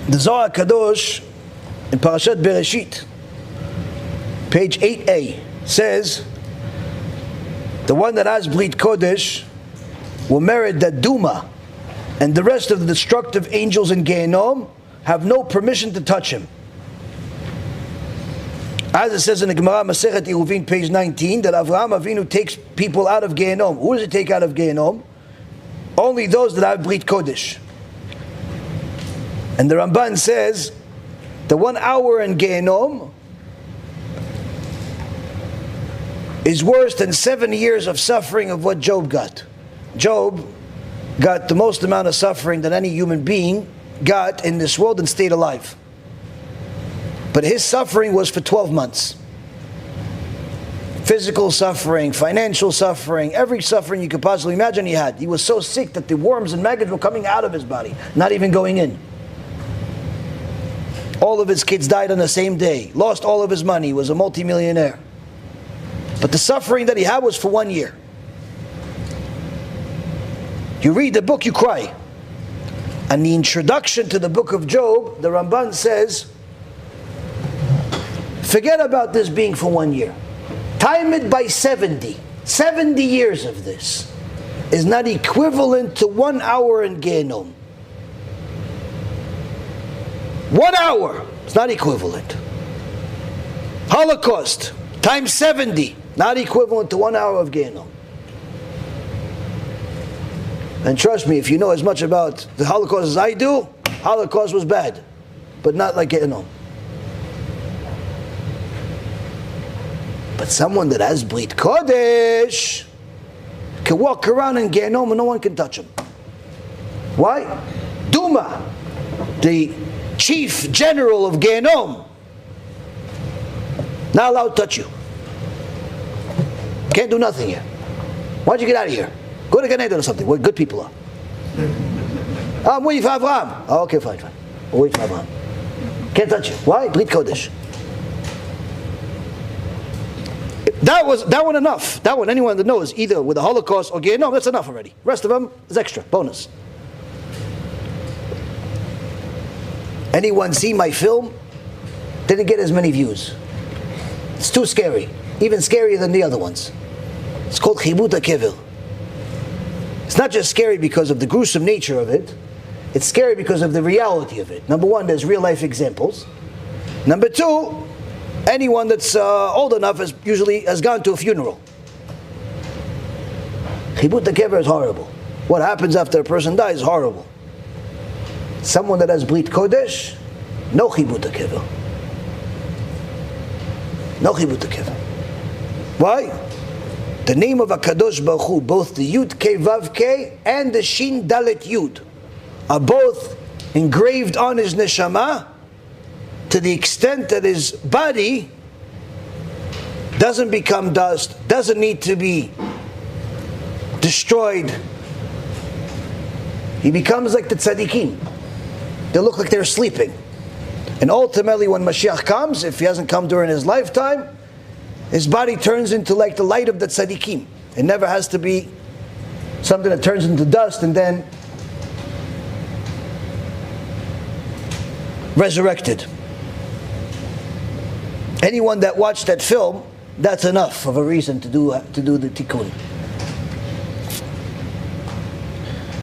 The Zohar Kadosh in Parashat Bereshit, page 8a, says the one that has Brit Kodesh will merit that Duma and the rest of the destructive angels in Gehinnom have no permission to touch him. As it says in the Gemara Masechet Eruvin, page 19, that Avraham Avinu takes people out of Gehinnom. Who does he take out of Gehinnom? Only those that have Brit Kodesh. And the Ramban says the 1 hour in Gehinnom is worse than 7 years of suffering of what Job got. Job got the most amount of suffering that any human being got in this world and stayed alive. But his suffering was for 12 months. Physical suffering, financial suffering, every suffering you could possibly imagine he had. He was so sick that the worms and maggots were coming out of his body, not even going in. All of his kids died on the same day. Lost all of his money. He was a multimillionaire. But the suffering that he had was for 1 year. You read the book, you cry. And the introduction to the book of Job, the Ramban says, forget about this being for 1 year. Time it by 70. 70 years of this is not equivalent to 1 hour in Gehinnom. 1 hour, it's not equivalent. Holocaust, times 70, not equivalent to 1 hour of Gehinnom. And trust me, if you know as much about the Holocaust as I do, Holocaust was bad, but not like Gehinnom. But someone that has Brit Kodesh can walk around in Gehinnom and no one can touch him. Why? Duma, the chief general of Gehinnom, not allowed to touch you. Can't do nothing here. Why'd you get out of here? Go to Gan Eden or something, where good people are. I'm waiting for Avraham. Oh, okay, fine. We'll wait for Avraham. Can't touch you. Why? Brit Kodesh. That one enough. That one, anyone that knows, either with the Holocaust or Gehinnom, that's enough already. The rest of them is extra, bonus. Anyone see my film? Didn't get as many views. It's too scary. Even scarier than the other ones. It's called Chibut Hakéver. It's not just scary because of the gruesome nature of it. It's scary because of the reality of it. Number one, there's real life examples. Number two, anyone that's old enough has gone to a funeral. Chibut Hakéver is horrible. What happens after a person dies is horrible. Someone that has Brit Kodesh, no Chibut Hakéver. No Chibut Hakéver. Why? The name of HaKadosh Baruch Hu, both the Yud Kei Vav Kei and the Shin Dalet Yud, are both engraved on his neshama to the extent that his body doesn't become dust, doesn't need to be destroyed. He becomes like the tzaddikim. They look like they're sleeping. And ultimately when Mashiach comes, if he hasn't come during his lifetime, his body turns into like the light of the tzaddikim. It never has to be something that turns into dust and then resurrected. Anyone that watched that film, that's enough of a reason to do the tikkun.